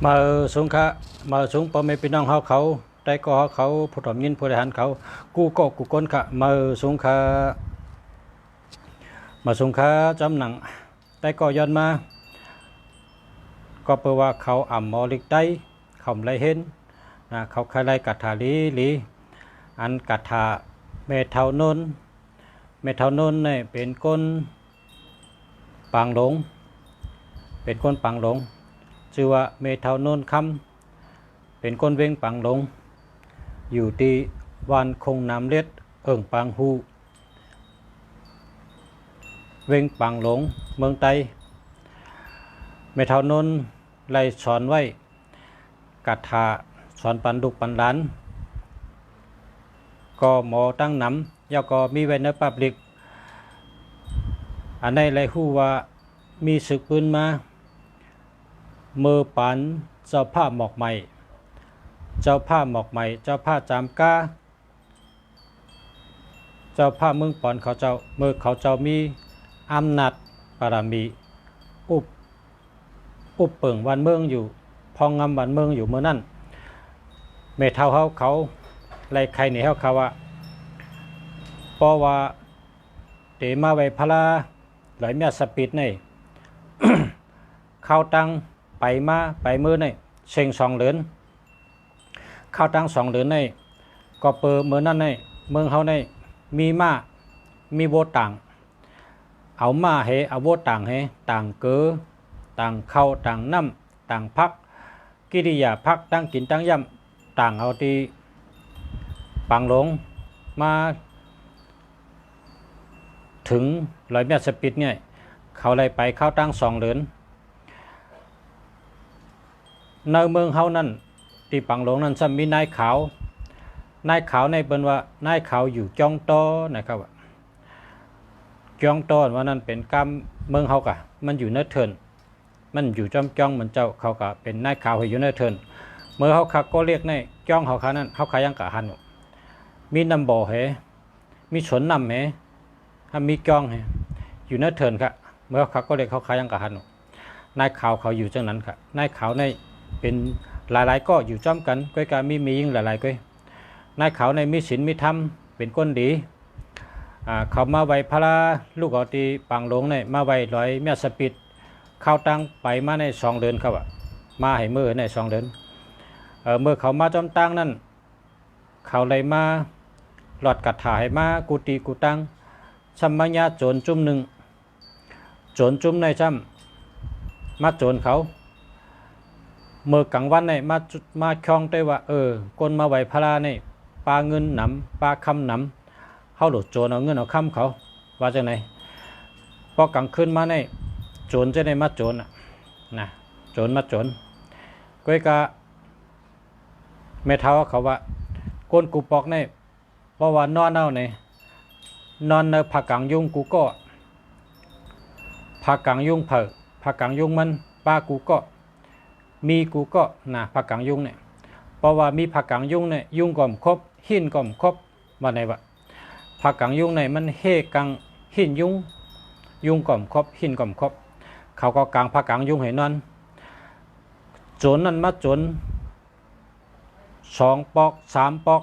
มาสงฆ์มาสงฆ์พ่อแม่พี่น้องเขาได้ก็เขาผู้ถมยินผู้บริหารเขากู้ก็กู้ก้นค่ะมาสงฆ์มาสงฆ์จำหนังได้ก็ย้อนมาก็เปว่าเขาอ่ำมอลิกได้เขาไรเห็นนะเขาใครไรกัดถาลีอันกัดถาเมทานนเนี่ยเป็นก้นปางหลงเป็นก้นปางหลงชื่อว่าเมทานนคำเป็นก้นเว้งปางหลงอยู่ที่วันคงน้ำเล็ดปางหูเว้งปางหลงเมืองไตเมทานนไล่สอนไว้กัดถาสอนปันดุกปันหลานก็หมอตั้งน้ำยาก็มีไว้ในปับลิกอันในไรหู้ว่ามีศึกปืนมาเมื่อปันเจ้าผ้าหมอกใหม่เจ้าผ้าจามก้าเจ้าผ้าเมืองปอนเขาเจ้าเมื่อเขาเจ้ามีอำนาจบารมีอุปเปิงวันเมืองอยู่พองงำวันเมืองอยู่เมื่อนั้นเมเท่าเขาไรใครเนี่ยเขาว่าเพราะว่าเตมาไว้พลาหลายเมียสปิดใน เข้าตั้งไปมือในเชิง2 เหรียญเข้าตั้ง2 เหรียญในก็เปิดเมื่อนั้นในเมืองเขาในมีมามีโบต่างเอามาเฮเอาโบต่างเฮต่างเกอต่างเข้าต่างน้ำต่างพักกิริยาพักตั้งกินตั้งย่ำต่างเอาที่ปังหลงมาถึงร้อยเมตรสปิดเนี่ยเขาเลยไปเข้าตั้ง2 เหรียญในเมืองเขานั่นที่ปังหลงนั้นจะมีนายขาวในเป็นว่านายขาวอยู่จ้องต้อนะครับจ้องต้อว่านั้นเป็นกรรมเมืองเขากะมันอยู่เนื้อเทินมันอยู่จ้องเหมือนเจ้าเขากะเป็นนายขาวอยู่เนื้อเทินเมื่อเขาขักก็เรียกในจ้องเขาขานั้นเขาขายังกะหันมีนำบ่อเหมีสนนำเหถ้ามีจ้องเหอยู่เนื้อเทินค่ะเมื่อเขาก็เรียกเขาขายังกะหันนายขาวเขาอยู่จังนั้นค่ะนายขาวในเป็นหลายๆก็อยู่จ้อมกันก้อยการมียิ่งหลายๆก้อยนายขาวในมีศีลมีธรรมเป็นก้นดีเขามาไว้พระลูกเอาตีปังหลงในมาไว้ร้อยเมียสปิดเข้าตั้งไปมาใน2 เดือนครับมาให้มือใน2 เดือนเมื่อเขามาจอมตั้งนั่นเขาเลยมาหลอดกัดถ่ายมากุฏิกุตังชัมมัญญาโจรจุ่มหนึ่งโจรจุ่มในช่ำมาโจรเขาเมื่อกลางวันในมาคล้องได้ว่าคนมาไหวพระในปลาเงินหนำปลาคำหนำเขาหลุดโจรเอาเงินเอาคำเขาว่าจังไหนพอกลางคืนมาในโจรจะได้มาโจรนะโจรมาโจรก้อยกะเมเท้าเขาว่าก้นกูปอกในเพราะว่านอนเอาในนอนในผักกังยุงกูก็ผักกังยุงผักกังยุงมันปลากูก็มีกูก็นะผักกังยุงเนี่ยเพราะว่ามีผักกังยุงเนี่ยยุงก่อมครบหินก่อมครบว่าไหนวะผักกังยุงเนี่ยมันเฮกังหินยุงก่อมครบหินก่อมครบเขาก็กลางผักกังยุงให้นอนโจรนั่นมาโจร2 ปอก3 ปอก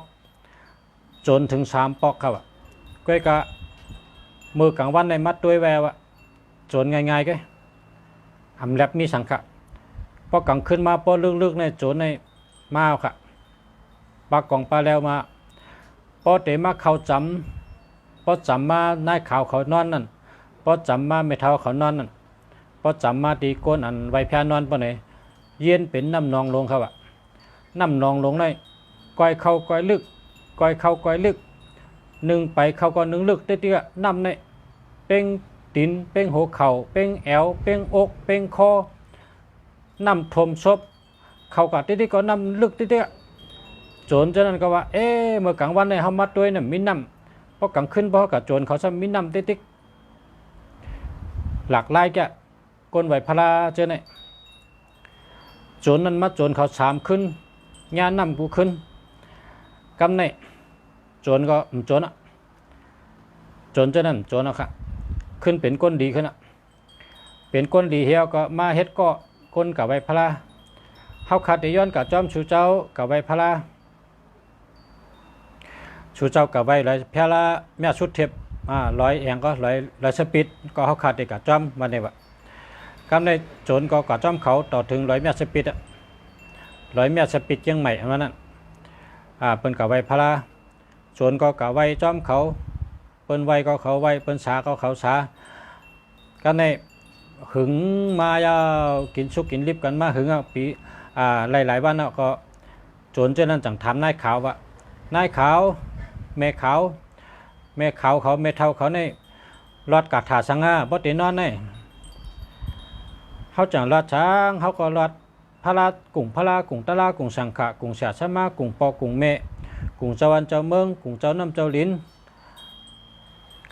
จนถึง3 ปอกครับก้อยกะมือกลางวันในมัดด้วยแววโจรง่ายๆก็อำแลบมีสังขะพอกลางขึ้นมาพอลึกๆในโจรในมาค่ะปากกองปลาแล้วมาพอเตมาเขาจำพอจำมานายขาวเขานอนนั่นพอจำมาไม่เท่าเขานอนนั่นพอจำมาตีก้นอันไว้แพนอนปะไหนเย็นเป็นน้ำนองลงครับน้ำนองลงในก้อยเข้าก้อยลึกก้อยเข้าก้อยลึกหนึ่งไปเข้าก็1 ลึกเตี้ยๆน้ำในเป้งตีนเป้งหัวเข่าเป้งแอวเป้งอกเป้งคอน้ำทมศพเขากัดที่ก็น้ำลึกที่โจรฉะนั้นก็ว่าเมื่อกลางวันในเขามัดด้วยเนี่ยมีน้ำเพราะกลางคืนเพราะกับโจรเขาซ้ำมีน้ำติ๊กหลักลายแกก้นไหวพลาเจอเนี่ยโจรนั้นมาโจรเขา3 ขึ้นงานน้ำกูขึ้นกำเนี่ยโจรก็โจรโจรเจานั้นโจรค่ะขึ้นเป็นก้นดีขึ้นเป็นก้นดีเฮียวก็มาเฮ็ดก็ก้นกับไหวพลา เฮาขาดย้อนกับจอมชูเจ้ากับไว้พระ ชูเจ้ากับไว้ร้อยเพียละแม่ชุดเทปร้อยเองก็ร้อยสปิดก็เขาขาดเด็กกับจอมวันนี้วะกำในโจรก็กับจอมเขาต่อถึงร้อยแม่สปิดร้อยแม่สปิดยังใหม่อันนั้นเปิ้นกับไว้พระโจรก็กับไว้จอมเขาเปิ้นไว้ก็เขาไว้เปิ้นสาก็เขาสากันในหึงมายาวกินชุกกินลิบกันมาหึงปีหลายๆวันก็โจรเจ้านั้นจังถามนายขาวว่านายขาวแม่ขาวเขาแม่เท่าเขาในรอดกาถาสังหาบ่ตินอนในเขาจังรอดช้างเขาก็รอดพระกุ่งตะลากุ่งสังขะกุ่งเสียชมากุ่งปอกุ่งเมกุ่งเจ้าวันเจ้าเมืองกุ่งเจ้าน้ำเจ้าลิ้น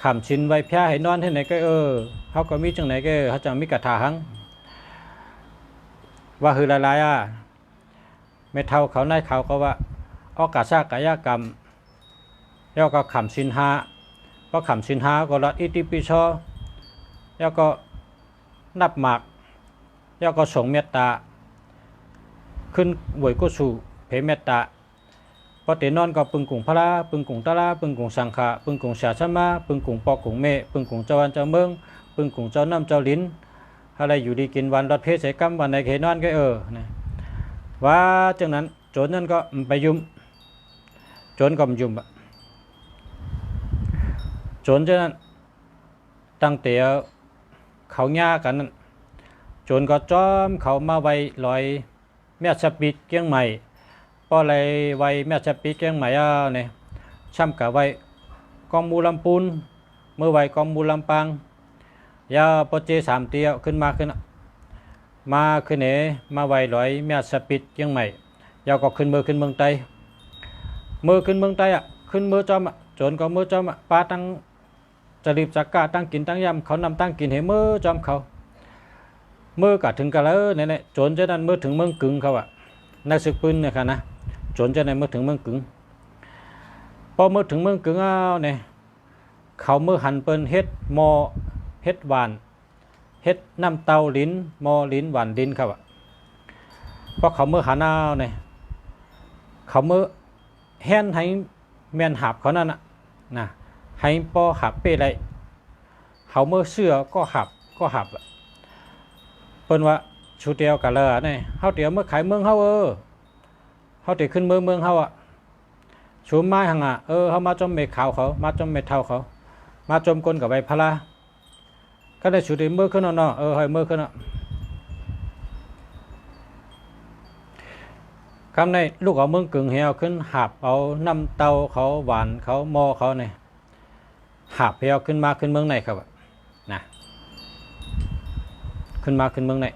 ขำชินไว้แพ้ให้นอนที่ไหนก็เขาก็มีจังไหนก็เขาจังมีกาถาหังว่าคือหลายแม่เท่าเขานายเขาก็ว่าออกกาซากายกรรมแล้วก็ขำชินหาเพราะขำชินหาก็รอดอิติปิโสแล้วก็นับหมากแล้วก็ส่งเมตตาขึ้นบวยกุศลเพเมตตาพอเตนอนก็ปึงกุ่งพระปึงกุ่งตะลาปึงกุ่งสังขะปึงกุ่งเสียชมาปึงกุ่งปอกุ่งเมปึงกุ่งเจ้าวันเจ้าเมืองปึงกุ่งเจ้าน้ำเจ้าลิ้นอะไรอยู่ดีกินวันรอดเพศเสกรรมวันไหนเขนอนก็นะว่าจังนั้นโจรนั้นก็ไปยุ่มโจรก็มยุ่มโจรฉะนั้นตั้งแต่เขาหญ้ากันนั้นโจรก็จ้อมเขามาไว้ลอยแม่สปิดเกียงใหม่พอไรไว้แม่สปิดเกียงใหม่เนี่ยช่ำกับไว้กองมูลำปูนเมื่อไว้กองมูลำปางยาปเจสามเตียวขึ้นมาขึ้นเนมาไว้ลอยแม่สปิดเกียงใหม่ยาวก็ขึ้นเมืองไตขึ้นเมืองไตขึ้นมือจอมโจรก็มือจอมปลาตั้งจะรีบจักกะตั้งกินตั้งยำเขานำตั้งกินให้มือจอมเขามือกะถึงกันแล้วเนี่ยโจรจะนั้นมือถึงเมืองกึ่งเขานักศึกปืนเนี่ยค่ะนะโจรจะนั้นมือถึงเมืองกึ่งพอมือถึงเมืองกึ่งเนี่ยเขามือหันเปิ้นเฮ็ดหมอเฮ็ดหวานเฮ็ดน้ำเตาลิ้นหมอลิ้นหวานลิ้นเขาเพราะเขามือหันเนี่ยเขามือแห่นให้แม่นหับเขานั่นนะให้ปอหับเป้ไรเขาเมื่อเสื้อก็หับเปิ้นว่าชูเตียวกันเลยเนี่ยเขาเตียวเมื่อขายเมืองเขาเตียวขึ้นเมืองเขาชูไม้หังเขามาจมเมฆขาวเขามาจมเมฆเท่าเขามาจมก้นกับใบพลาก็ได้ชูเตียวเมื่อขึ้นเนาะให้เมื่อขึ้นคำในลูกเอาเมืองกึ่งเหี่ยวขึ้นหับเอาน้ำเตาเขาหวานเขาหม้อเขาเนี่ยหับเหี่ยวขึ้นเมืองไหนครับนะขึ้นเมืองไหน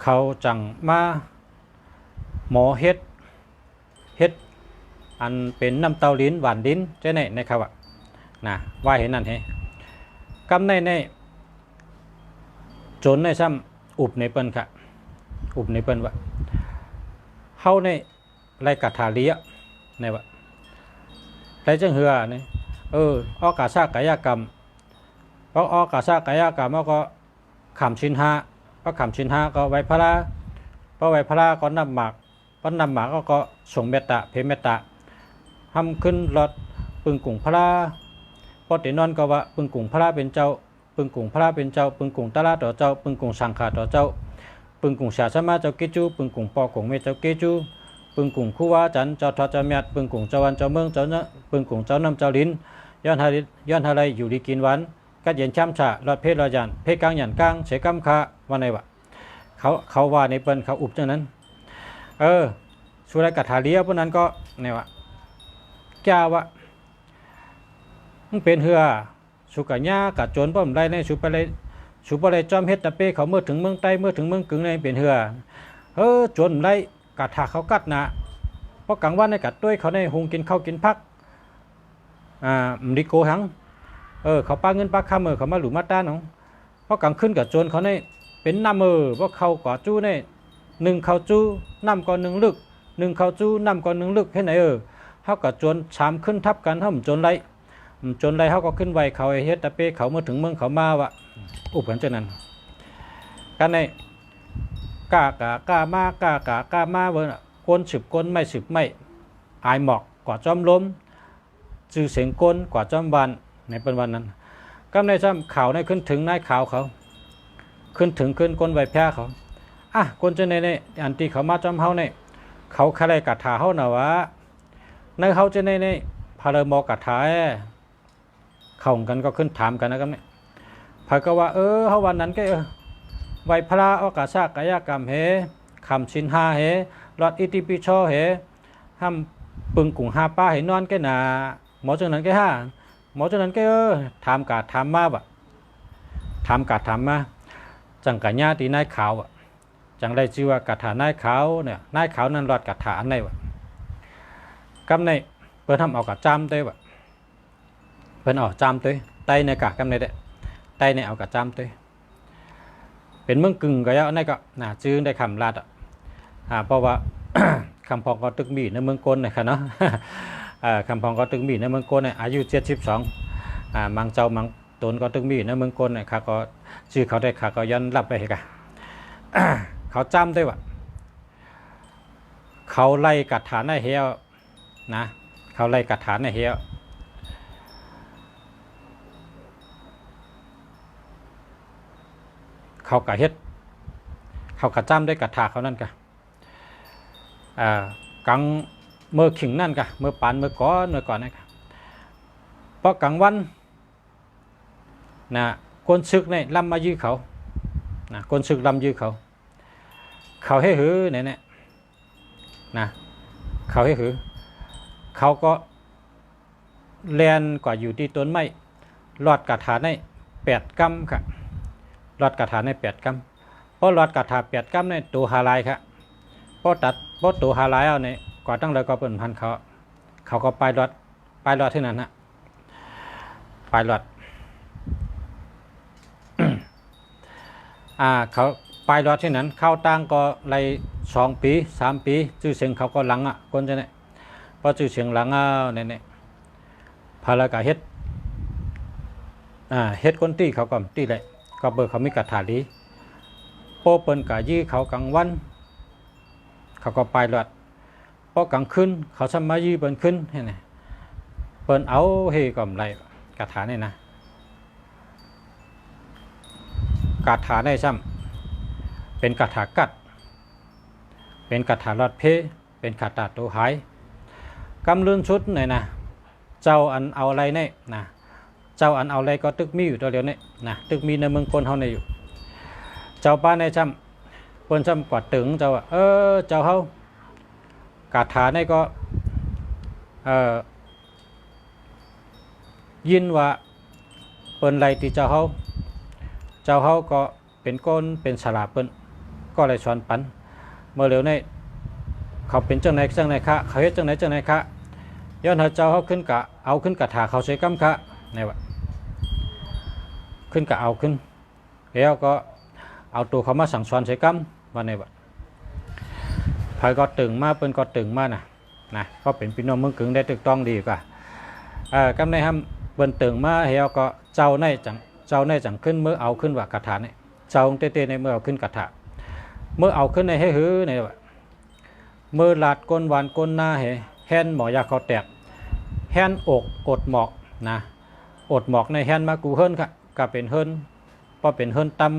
เขาจังมาหมอเฮ็ดอันเป็นน้ำเตาลิ้นหวานลิ้นเจ้าไหนนะครับนะว่าเห็นนั่นเฮ้กำในโจรในซ้ำอุบในเปิ้นค่ะอุบในเปิ้นว่าเฮาในไรกัดถาเลียในว่าไรจังเหือนี่ออกาซากายกรรมเพราะออกาซากายกรรมก็ขำชินหาเพราะขำชินหาก็ไว้พระเพราะไว้พระก็นำหมากเพราะนำหมากก็ส่งเมตตาเพเมตตาทำขึ้นรถปึงกุ่งพระพอตินอนก็ว่าปึงกุ่งพระเป็นเจ้าปึงกุ่งพระเป็นเจ้าปึงกุ่งตะลาต่อเจ้าปึงกุ่งสังขาต่อเจ้าปึงกุ่งเสียชมาเจ้าเกจูปึงกุ่งปอกุ่งเมเจ้าเกจูปึงกุ่งคู่ว่าจันเจ้าทอเจ้าเมียดปึงกุ่งเจ้าวันเจ้าเมืองเจ้าเนาะปึงกุ่งเจ้าน้ำเจ้าลิ้นย้อนอะไรอยู่ดีกินหวานกัดเย็นช้ำฉะรอดเพศรอยันเพศกลางหยันกลางเสกำคาวันไหนวะเขาว่าในเปิ้นเขาอุบจังนั้นสุรกัดถาเลียพวกนั้นก็เนี่ยวะแก้วะมันเป็นเหือสุกัญญากัดโจรป้อมไรในสุไปเลยจอมเฮ็ดตะเป้เขาเมื่อถึงเมืองใต้เมื่อถึงเมืองกึ่งในเป็นเหือโจรไรกัดถาเขากัดนะเพราะกลางวันในกัดด้วยเขาในหุงกินข้าวกินพักดิโกหังเขาป้าเงินป้าข้ามเขามาหลุมมาต้านของเพราะกลางขึ้นกับโจรเขาในเป็นน้ำเพราะเขากว่าจู้ในหนึ่งเขาจู้น้ำก่อนหนึ่งลึกหนึ่งเขาจู้น้ำก่อนหนึ่งลึกเห็นไหนเขากับโจรชามขึ้นทับกันเขาโจรไรเขาก็ขึ้นไวเขาเฮ็ดตะเป้เขาเมื่อถึงเมืองเขามาวะอุปถัมภ์เจ้านั้นกันใน กากากามากากากามาเว้นก้นสืบก้นไม่สืบไม่อายหมอกกว่าจอมล้มจือเสียงก้นกว่าจอมวันในเป็นวันนั้นก็ในจำข่าวในขึ้นถึงนายข่าวเขาขึ้นถึงขึ้นก้นใบแพ้เขาก้นจะในอันที่เขามาจอมเฮาในเขาคาไรกัดถาเฮาหน่าวะในเขาจะในพาเลมอกัดถาเข้ากันก็ขึ้นถามกันนะครับเนี่ยพายก็ว่าเฮาวันนั้นก็ไวพระอากาศกายกรรมเฮคำชินหาเฮรอดอิติปิโชเฮห้ามปึงกุ่งหาป้าเห็นนอนแกหนาหมอจังนั้นแกหมอจังนั้นแกถามกาถามมาบะถามกาถามมาจังกะญาตีนายขาวจังได้ชื่อว่ากาถานายขาวเนี่ยนายขาวนั้นรอดกาถาอันไหนวะกำในเปิดทำเอากาจามเต้วะเปิดเอาจามเต้ไตในกากำในเด้ไตในเอากาจามเต้เป็นเมืองกึ่งก็แล้วนี่ก็ชื่อได้คำลาดเพราะว่า คำพองก็ตึกมีในเมืองกลนะครับเนาะคำพองก็ตึกมีในเมืองกลอายุ72มังเจ้ามังตนก็ตึกมีในเมืองกลนะครับก็ชื่อเขาได้ค่ะก็ย้อนรับไปกัน เขาจำได้ว่าเขาไล่กัดฐานในเฮียนะเขาไล่กัดฐานในเฮียเขากะเฮ็ดเขากะจำได้กัดถาเขานั่นกะกังเมื่อขิงนั่นกะเมื่อปานเมื่อก่อนนั่นกะเพราะกลางวันคนศึกเนี่ยลำมายื้อเขาคนศึกลำยื้อเขาให้หือเนี่ยเขาให้หือเขาก็แลนกว่าอยู่ที่ต้นไม้หลอดกระถาใน8 กำค่ะหลอดกระถาใน8 กำเพราะหลอดกระถา8 กำในตัวหาลายค่ะเพราะตัวหาลายเอาเนี่ยก่อนตั้งเลยก็เป็นพันเขาก็ไปหลอดที่นั่นไปหลอด เขาไปรอดที่นั้นเข้าตั้งก็ไล่2 ปี3 ปีชื่อเสียงเขาก็หลังคนจะเนี่ยพอชื่อเสียงหลังเนี่ยพาราก็เฮ็ดคนตีเขาก็ตีเลยก็เบอร์เขามีกระถาลีโปเปิ้นกะยื้อเขากลางวันเขาก็ไปรอดพอกลางคืนเขาสมายื้อเปิ้นขึ้นเห็นไหมเปิ้นเอาเฮก็ไล่กระถาเนี่ยนะกาถาได้ซ้ำเป็นกาถากัดเป็นกาถาลอดเพเป็นกาถาตัวหายกำลืนชุดเนี่ยนะเจ้าอันเอาอะไรเนี่ยนะเจ้าอันเอาอะไรก็ตึกมีอยู่ตัวเดียวเนี่ยนะตึกมีในเมืองคนเฮาในอยู่เจ้าป้าในซ้ำเปิ้นซ้ำกวาดตึงเจ้าเจ้าเฮากาถาเนี่ยก็ยินว่าเปิ้นไรที่เจ้าเฮาก็เป็นก้นเป็นฉลาดเปิ้นก็เลยสอนปันเมื่อเร็วในเขาเป็นจังไหนคะเขาเฮ็ดจังไหนคะย้อนเจ้าเฮาขึ้นกะเอาขึ้นกะถาเขาใช้กำคะนี่ว่าขึ้นกะเอาขึ้นแล้วก็เอาตัวเขามาสั่งสอนใช้กำว่านี่ว่าไผก็ตึงมาเปิ้นก็ตึงมานะก็เป็นพี่น้องเมืองกึ่งได้ถูกต้องดีกว่ากำในห้ำเปิ้นตึงมาแล้วก็เจ้าในจังขึ้นเมื่อเอาขึ้นว่ากระถาเนี่ยเจ้าเต้ในเมื่อเอาขึ้นกระถาเมื่อเอาขึ้นในให้หื้อในว่าเมื่อลาดก้นหวานก้นหน้าแฮนหมอยาเขาแตกแฮนอกอดหมอกนะอดหมอกในแฮนมากูเฮิรนค่ะก็เป็นเฮิรนพอเป็นเฮิรนตำ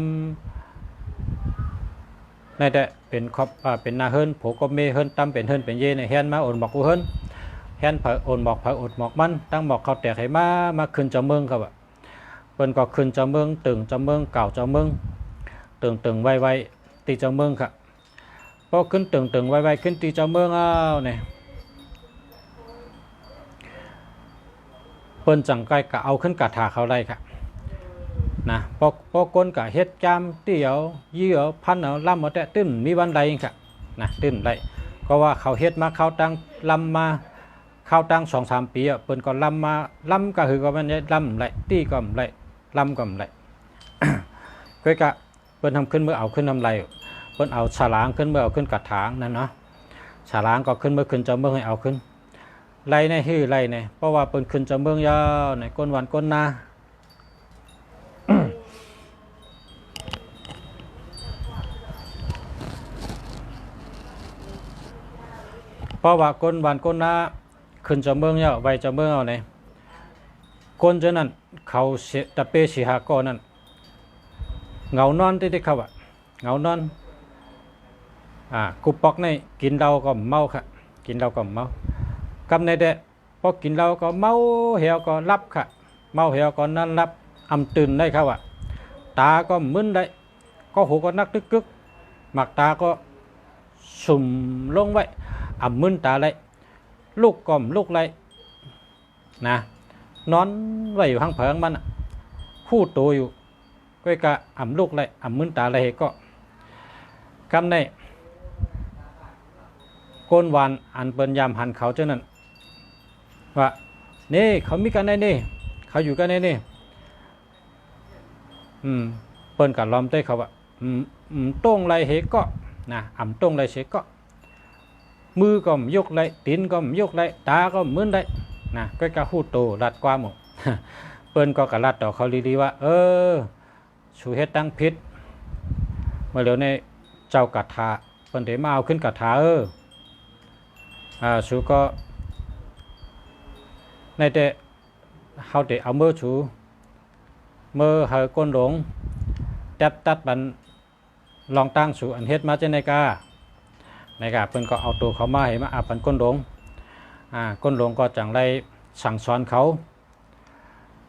ในแต่เป็นครอบเป็นนาเฮิรนผมก็เมเฮิรนตำเป็นเฮิรนเป็นเยในแฮนมาอดหมอกกูเฮิรนแฮนเผาอดหมอกมันตั้งหมอกเขาแตกให้มาขึ้นเจ้าเมืองครับเปิ้นก็ขึ้นเจ้าเมืองตึงเจ้าเมืองเก่าเจ้าเมืองตึงไวตีเจ้าเมืองค่ะพอขึ้นตึงไวขึ้นตีเจ้าเมืองเนี่ยเปิ้นจังไกกะเอาขึ้นกะถาเขาได้ค่ะนะพอก้นกะเฮ็ดจามเตี่ยวยี่เอาพันเอาล่ำเอาแต่ตื้นมีวันใดค่ะนะตื้นได้ก็ว่าเขาเฮ็ดมาเข้าตั้งลำมาเข้าตั้ง2-3 ปีเปิ้นก็ลำมาลำก็คือก็มันลำไรตีก็ไรลำก็ไร ก็กะเปิ้นทำขึ้นเมื่อเอาขึ้นทำไรเปิ้นเอาฉลางขึ้นเมื่อเอาขึ้นกระถางนั่นเนาะฉลางก็ขึ้นเมื่อขึ้นเจ้าเมืองให้เอาขึ้นไรในฮื้อไรในเพราะว่าเปิ้นขึ้นเจ้าเมืองยาวในก้นวันก้นนา ก เพราะว่าก้นวันก้นหน้าขึ้นจะเมืองเนี่ยไว้จะเมืองเอาไหนก้นจะนั้นเขาตะเปสีหาก้อนนั้นเงานอนที่เขาอะเงานอนกูปอกในกินเราก็เมาค่ะกินเราก็เมากำในเดะพอกินเราก็เมาเหี่ยวก็รับค่ะเมาเหี่ยวก็นั่นรับอำตื่นได้เขาอะตาก็มึนได้ก็หูก็นักตึกกึกหมักตาก็สุ่มลงไว้มึนตาเลยลูกก่อมลูกเลยนะนอนไว้อยู่ห้างเพิงมันคู่ตัวอยู่ก็กะลูกเลยมึนตาเลยก็กำในก้นวานอันเปิ้นยามหันเขาเจ้านั้นว่านี่เขามีกันได้นี่เขาอยู่กันได้นี่เปิ้นกับล้อมเต้เขาว่าต้งไรเหก็นะต้งไรเสก็มือก็ยกไรตีนก็ยกไรตาก็มึนได้นะก็กะหูโตรัดกว่าหมดเปิ้นก็กะรัดต่อเขาดีๆว่าชูเฮ็ดตั้งพิษเมื่อเร็วในเจ้ากะทาเปิ้นได้มาเอาขึ้นกะทาชูก็ในแต่เฮาได้เอามือชูมือเฮาก้นหลงตัดบันลองตั้งชูอันเฮ็ดมาจังได๋กาเพิ่นก็เอาตัวเขามาให้มาอาบปันก้นหลงก้นหลงก็จังไดสั่งสอนเขา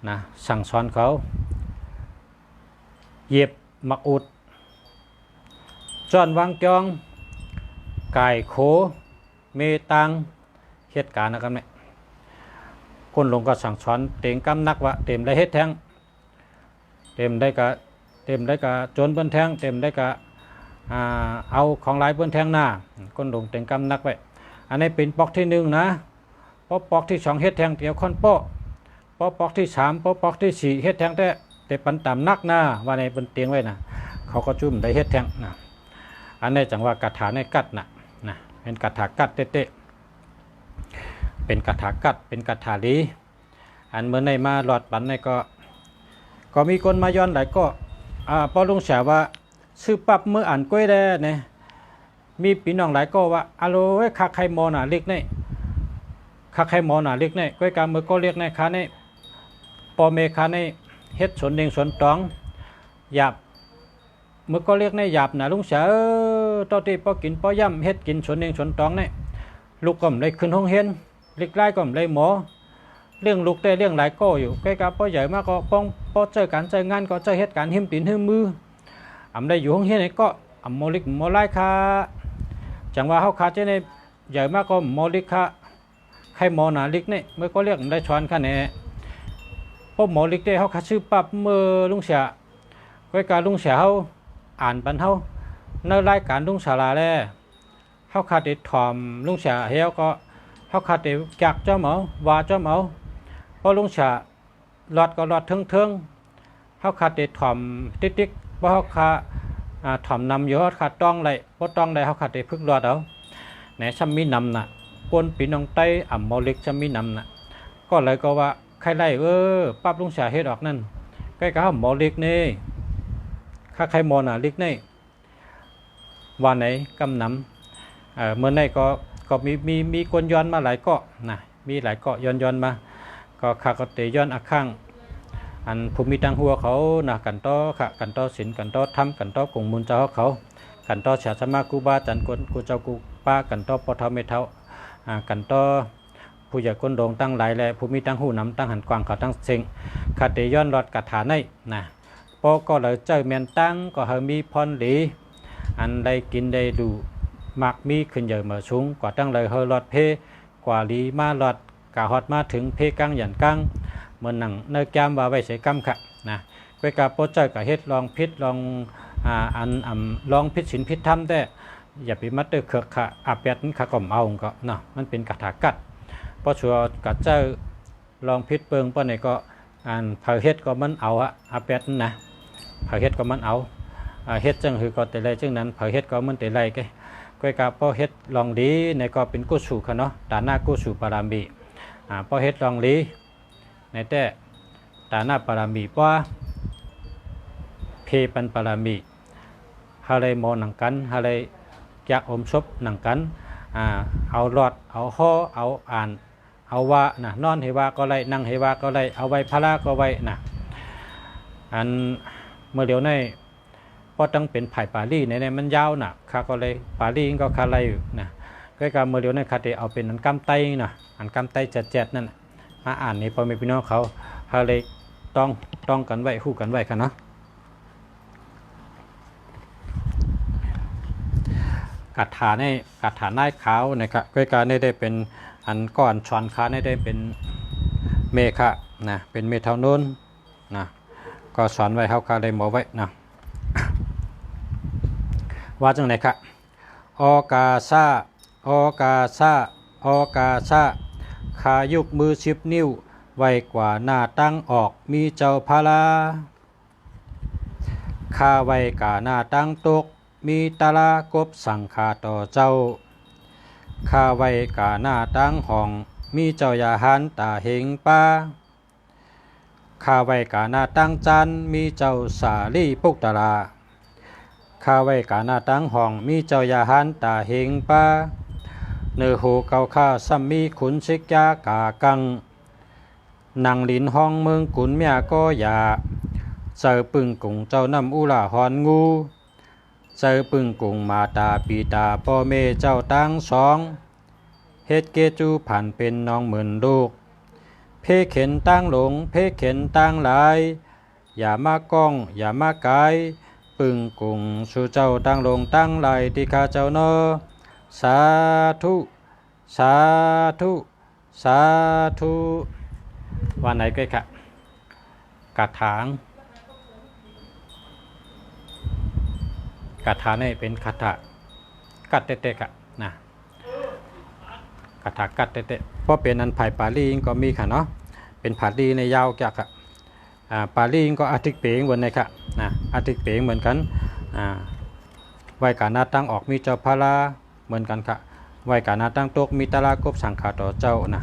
นะสั่งสอนเขาเหยียบมักอุดจ้อนวางจองกายโขเมตังเหตุการณ์นะครับเนี่ยก้นหลงก็สั่งสอนเต็งกำนักว่าเต็มได้เฮ็ดแทงเต็มได้กะโจรเปิ้นแทงเต็มได้กะเอาของหลายเปิ้นแทงหน้าก้นหลงเต็งกำนักไว้อันนี้เป็นปอกที่1นะปอกที่2เฮ็ดแทงเกี่ยวค่อนปอกที่3ปอกที่4เฮ็ดแทงแต่ปันตามนักนะว่าในเปิ้นเตียงไว้นะเขาก็จุ่มได้เฮ็ดแทงนะอันนี้จังว่ากระถาในกัดนะเป็นกระถากัดเตะเป็นกระถากัดเป็นกระถาลีอันเมื่อในมาหลอดปันในก็มีคนมาย้อนหลายก็พอลุงเสียว่าซื้อปั๊บเมื่ออ่านก้อยได้เนี่ยมีพี่น้องหลายก็ว่าอะโลเอ้คักไข่มอน่ะเล็กเนี่ยคักไข่มอน่ะเล็กเนี่ยก้อยกาเมื่อก็เรียกในค้าเนี่ยปอเมค้าเนี่ยเฮ็ดสวนเด้งสวนตองหยาบเมื่อก็เรียกในหยาบน่ะลุงเสียตอนที่พอกินพอย่ำเฮ็ดกินสวนเด้งสวนตองเนี่ยลูกก็ไม่ได้ขึ้นห้องเฮียนเล็กไล่ก็ไม่ได้หมอเรื่องลูกได้เรื่องหลายก็อยู่ใกล้กับพ่อใหญ่มากก็ป้องพอเจอการเจองานก็เจอเหตุการณ์หิมตีนหิมมือได้อยู่ห้องเฮียนก็โมลิกโมไล่ค่ะจังว่าเขาขาเจในใหญ่มากก็โมลิกค่ะใครโมนาลิกเนี่ยเมื่อก็เรียกได้ช้อนค่ะเนี่ยพวกโมลิกได้เขาขาชื่อปั๊บเมื่อลุงเสียใกล้กับลุงเสียเขาอ่านปันเขาในรายการลุงสาลาแล้วเขาขาติดถ่อมลุงเสียเฮียก็เขาขาติดจักเจ้าเหมาว่าเจ้าเหมาพอลุงเสียหลอดก็หลอดเทิงเขาขาติดถ่อมติ๊กเพราะเขาขาถ่อมนำอยู่เขาขาต้องไรเพราะต้องไรเขาขาติดพึกหลอดเอาไหนช่ำมีนำน่ะคนปีน้องไต้โมลิกช่ำมีนำน่ะก็เลยก็ว่าใครไล่ปั๊บลุงเสียเฮ็ดออกนั่นใกล้กับโมลิกนี่ข้าใครโมน่ะลิกนี่วันไหนกำนำเมื่อไหนก็มีคนย้อนมาหลายเกาะนะมีหลายเกาะย้อนมาก็ข้าก็เตย้อนอักข้างอันภูมิตังหัวเขานะกันต่อค่ะกันต่อศีลกันต่อธรรมกันต่อกงมูลเจ้าเขากันต่อศาสนากูบาจันกูเจ้ากูป้ากันต่อปทเมเทากันต่อผู้ใหญ่คนโด่งตั้งหลายและภูมิตังหูนำตั้งหันกวางเขาตั้งเซ็งคาเตย้อนรอดกระถาในนะพอก็เลยเจอเมียนตั้งก็เฮมีพรหลีอันได้กินได้ดูมักมีขึ้นเยอะมาสูงกว่าตั้งเลยเฮรอดเพกว่าลีมาหลอดกะฮอดมาถึงเพกังหยันกังเหมือนหนังเนื้อแก้มว่าไว้ใส่กำค่ะนะไปกับโปรเจกต์กับเฮ็ดลองพิษลองลองพิษศีลพิษธรรมแต่อย่าไปมัดเดือดเขือกค่ะอาเปียนค่ะก่อมเอาก็เนาะมันเป็นกระถากัดเพราะชัวกัดเจ้าลองพิษเปิงป้อนไหนก็เผาเฮ็ดก็มันเอาอาเปียนนะเผาเฮ็ดก็มันเอาเฮ็ดจังคือก็แต่ไรจังนั้นเผาเฮ็ดก็มันแต่ไรแกก็กับพอเฮ็ดลองดีในก็เป็นกุศลค่ะเนาะตาหน้ากุศลปารามีพอเฮ็ดลองดีในแต่ตาหน้าปารามีว่าเพปันปารามีฮาเลยมอหนังกันฮาเลยอยากอมศพหนังกัน เอาหลอดเอาห่อเอาอ่านเอาว่านะนอนให้ว่าก็ไรนั่งให้ว่าก็ไรเอาไว้พระก็ไว้นะอันเมื่อเดี๋ยวในพอต้องเป็นไผ่ปารีในมันยาวนะข้าก็เลยปารีก็คาไรอยู่นะก็การเมื่อเดี๋ยวในคาเตเอาเป็นอันกำไตนะอันกำไตเจ็ดนั่นมาอ่านในพ่อแม่พี่น้องเขาเลยต้องกันไว้คู่กันไว้กันเนาะกัดฐานได้ขาวนะครับก็การได้เป็นอันก้อนช้อนค้าได้เป็นเมฆะนะเป็นเมทานุนนะก็สอนไว้เขาก็ได้หมอไว้นะว่าจังไหนครับออกาซาออกาซาออกาซาขายุกมือ10 นิ้วไว้กว่าหน้าตั้งออกมีเจ้าพาราขาไว้กาหน้าตั้งตกมีตาลากบสั่งขาต่อเจ้าข้าไว้กาหน้าตั้งห้องมีเจ้ายาหันตาเหงป้าข้าไว้กาหน้าตั้งจันมีเจ้าสาลีปุกตาลาข้าไว้กาหน้าตั้งห้องมีเจ้ายาหันตาเหงป้าเนื้อหูเกาข้าซัมมีขุนชิกยากากังนางลินห้องเมืองกุนเมียก็อย่าเจอปึงกุงเจ้าน้ำอุลาหอนงูเจอปึงกุงมาตาปีตาพ่อเมเจ้าตั้งสองเฮ็ดเกจูผ่านเป็นน้องเหมือนลูกเพเข็นตั้งหลงเพเข็นตั้งหลายอย่ามาก้องอย่ามากายปึงกุงสู่เจ้าตั้งหลงตั้งไหลที่ข้าเจ้าเนอสาธุสาธุสาธุวันไหนก็ค่ะกระถางนี่เป็นคาถากัดเตะๆค่ะนะคาถากัดเตะๆเพราะเป็นอันไผ่ปาลีก็มีค่ะเนาะเป็นผาลีในยาวจากค่ะปาลีก็อาทิตย์เป๋งเหมือนในค่ะนะอาทิตย์เป๋งเหมือนกันไว้กาหน้าตั้งออกมีเจ้าพาราเหมือนกันค่ะไว้กาหน้าตั้งตกมีตารากบสังขาต่อเจ้านะ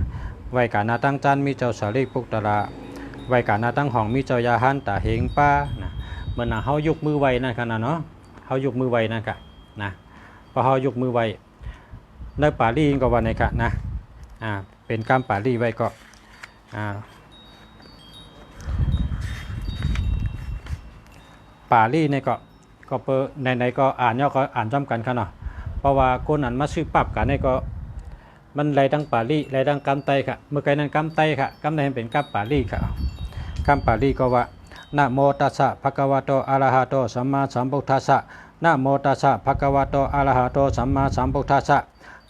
ไว้กาหน้าตั้งจันมีเจ้าสาลีปุกตาราไว้กาหน้าตั้งห้องมีเจ้ายาหันตาเหงป้านะเหมือนเฮายกมือไว้นั่นค่ะนะเนาะเขายกมือไว้นะครับนะพอเขายกมือไว้ในปาลีก็ว่าในค่ะนะเป็นกรรมปาลีไว้ก็ปาลีเนี่ยก็เปิดในก็อ่านย่อก็อ่านจำกันค่ะเนาะเพราะว่าคนอ่านมาซื้อปรับกันเนี่ยก็มันไรดังปาลีไรดังกรรมไตค่ะเมื่อไกนั้นกรรมไตค่ะกรรมไตเป็นกรรมปาลีค่ะกรรมปาลีก็ว่านะโมตัสสะภะคะวะโตอะระหะโตสัมมาสัมพุทธัสสะนะโมตัสสะภะคะวะโตอะระหะโตสัมมาสัมพุทธัสสะ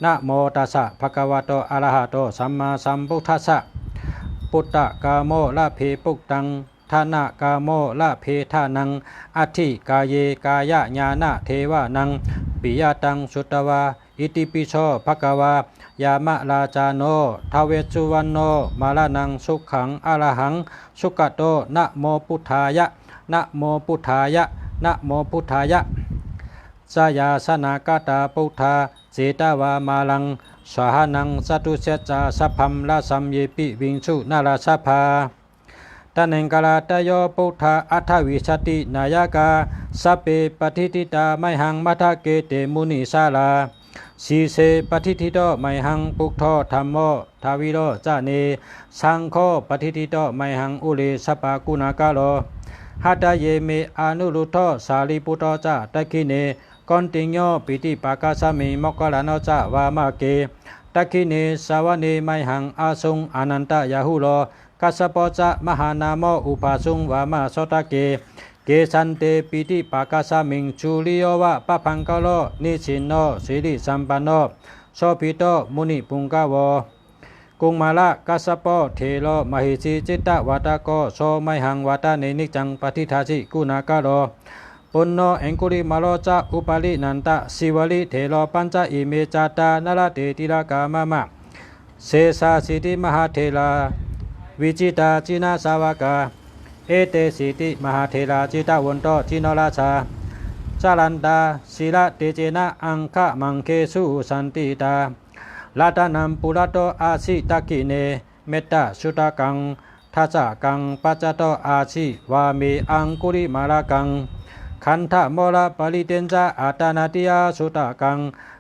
นะโมตัสสะภะคะวะโตอะระหะโตสัมมาสัมพุทธัสสะปุตตะกาโมละเพปุกตังทานากาโมละเพทานังอัตถิกายเยกายญาณเทวานังปิยตังสุตวาอิติปิโสภะคะวายามะราจาโนทเวชสุวรรณโนมาลานังสุขังอรหังสุขโตนะโมพุทธายะนะโมพุทธายะนะโมพุทธายะสยาสนากตาพุทธาเจตาวามาลังสหนังสตุเสจาสัพพัมละสัมเยปิวิงสุนาราสภาตันเหงกาลาตโยพุทธาอัทวิสตินายกาสัพเพปฏิทิตาไมหังมัทเกเตมุนิสาลาสีเสปฏิทิโตไมหังปุกโทธรรมโมทาวิโรจาเนสังโฆปฏิทิโตไมหังอุเลสปากุณากาโลหัตเยเมอนุรุโทสาลีปุตโตจาตะคิเนกอนติญโยปิติปากาสมิมกลานจาวามาเกตะคิเนสาวเนไมหังอาสุงอนันตยาหุโลกัสสปจะมหานามอุปาสุงวามาโสตเกเกสันเตปิติปากาสมิงจูลิโยวะปะพังกโลนิชินโนสิริสัมปันโนโสภิโตมุนิปุงกาวกุงมาละกัสสปเทโลมหิสีจิตตวัตโกโสไมหังวัตเนนิจังปฏิทาสิกุณากาโลปุณโนเองคุริมาโลจาอุปาลินันตะสิวลิเทโลปัญจอิเมจาตานละเตติลากามะมะเสสาสิติมหาเทลาวิจิตาจินาสาวกาเอเตสิติมหาเทลาจิตาวันโตจินราชาจารันตาศิลาเตเจนะอังคะมังเคสุสันติตาลาตานัมปุระโตอาสิตะกิเนเมตตาสุตากังทัสสะกังปัจจโตอาสิวาเมอังคุริมาลากัง ขันธโมระปริเตนจาอาตานาติยาสุตกัง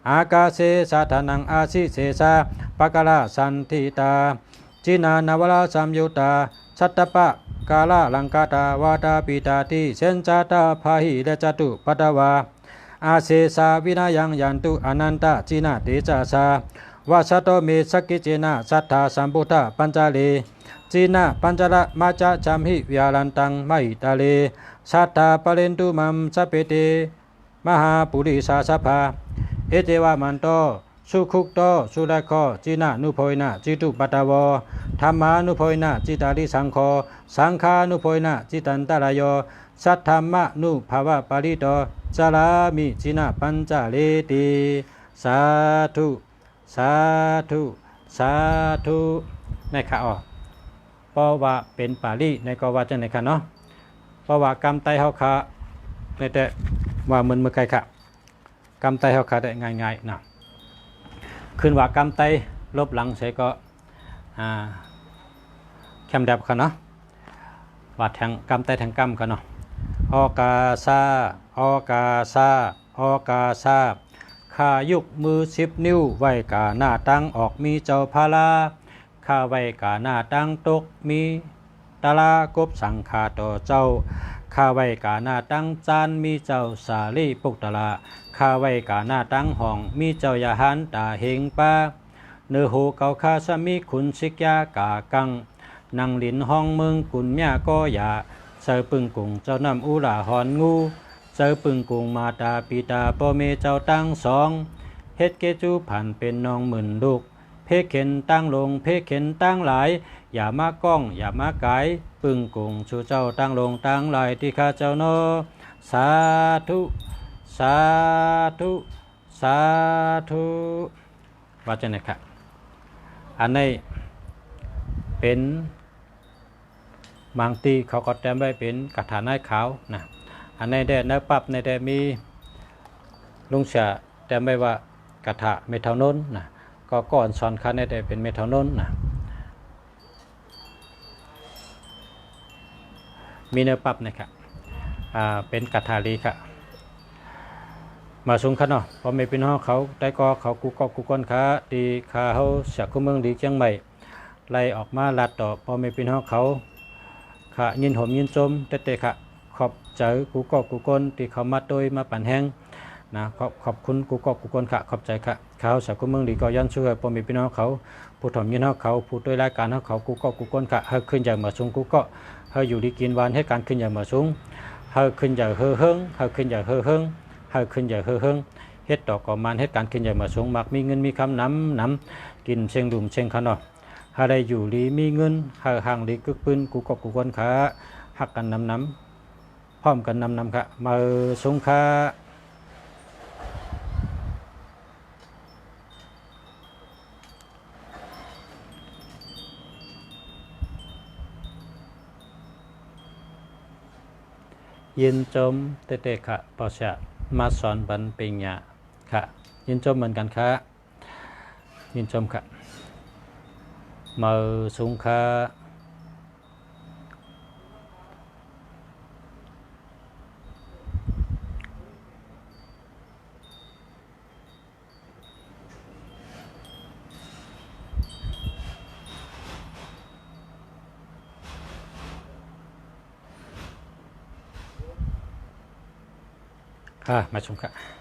อากาเสสาธานังอาสิเสสาปะกะละสันทิตาจินานาวราสัมยุตตาสัตตปะกาลาลังกาตาวาตาปิตาติเสนจาตาภาหิและจตุปัตวาอาเสสาวินายังยันตุอนันตจินาเตจาสาวาสโตเมสกิเจนะสัทธาสัมพุทธปัญจเลจีนะปัญจละมาจาจัมหิวิาลันตังมหิตาเลสัทธาปะเรนตุมัมสเปเตมหาปุริสาสภาเอเจวามันโตสุขุกโตสุรโคจีนะนุโพยนะจิตุปัตตวธรรมานุโพยนะจิตาริสังโฆสังฆานุโพยนะจิตันตรายโยสัทธรรมะนุภาวะปาริโตจารามิจินะปัญจเลติสาธุสาธุสาธุในค่ะอ๋อเพราะว่าเป็นปาลีในก็ว่าจังไหนค่ะเนาะเพราะว่ากรรมไตเฮาค่ะในแต่ว่ามันเมื่อไกลค่ะกรรมไตเฮาค่ะได้ง่ายๆนะขึ้นว่ากรรมไตลบหลังใส่ก็แคมดับค่ะเนาะว่าแทงกรรมไตแทงกรรมค่ะเนาะออกาซาออกาซาออกาซาข้ายุกมือ10 นิ้วไว้กาหน้าตั้งออกมีเจ้าพาลาข้าไว้กาหน้าตั้งตกมีตาลากบสังฆาต่อเจ้าข้าไว้กาหน้าตั้งจานมีเจ้าสาลีปุกตลาข้าไว้กาหน้าตั้งห้องมีเจ้ายาหันตาเฮงป้าเนื้อหูเกาคาสมีขุนสิกยากากังนั่งลินห้องเมืองกุนเมียก็อย่าเสือปึงกุงเจ้าน้ำอุลาหอนงูเสือปึงกุงมาตาปีตาพ่อเมเจ้าตั้งสองเฮ็ดเกจูผ่านเป็นน้องหมื่นลูกเพเข็นตั้งลงเพเข็นตั้งหลายอย่ามาก้องอย่ามาไกายปึงกุงชูเจ้าตั้งลงตั้งหลายที่ข้าเจ้าโนสาธุสาธุสาธุว่าจังได๋ครับอันนี้เป็นบางทีเขาก็แต้มไว้เป็นกระถานายขาวนะอันนี้ได้เนื้อปับในได้มีลุงเสียแต้มไว้ว่ากระถาเมทานนนะก็ก่อนสอนคันในได้เป็นเมทานนนะมีเนื้อปับนะครับเป็นกระถาลีครับมาสูงขันเนาะพอไม่เป็นห้องเขาได้ก็เขากูกอบกูก้นขาดีขาเขาเสียคู่เมืองดีเชียงใหม่ไล่ออกมาลัดต่อพอไม่เป็นห้องเขาขายินหอมยินจมเตะค่ะขอบใจกูกอบกูก้นที่เขามาโดยมาปั่นแห้งนะขอบคุณกูกอบกูก้นค่ะขอบใจค่ะเขาเสียคู่เมืองดีก็ยันช่วยพอไม่เป็นห้องเขาผู้ถมยินห้องเขาผู้ด้วยรายการห้องเขากูกอบกูก้นค่ะเฮาขึ้นอย่างมาสูงกูก็เฮาอยู่ดีกินวันให้การขึ้นอย่างมาสูงเฮาขึ้นอย่างเฮอเฮิงเฮาขึ้นอย่างเฮอเฮิงเฮาขึ้นอย่างเฮอเฮิงเฮ็ดต่อก่อมันเฮ็ดการขึ้นอย่างมาสูงมักมีเงินมีคำน้ำกินเชียงดุมเชียงขนอหาได้อยู่ลีมีเงินหาห่างลีกึกปืนกูกอบกูก้นขาหักกันน้ำพร้อมกันน้ำค่ะมาสูงขายินจมเตะค่ะปอชะมาสอนบันปิญญาค่ะยินจมเหมือนกันค่ะยินจมค่ะมาสูงค่ะมาชมค่ะ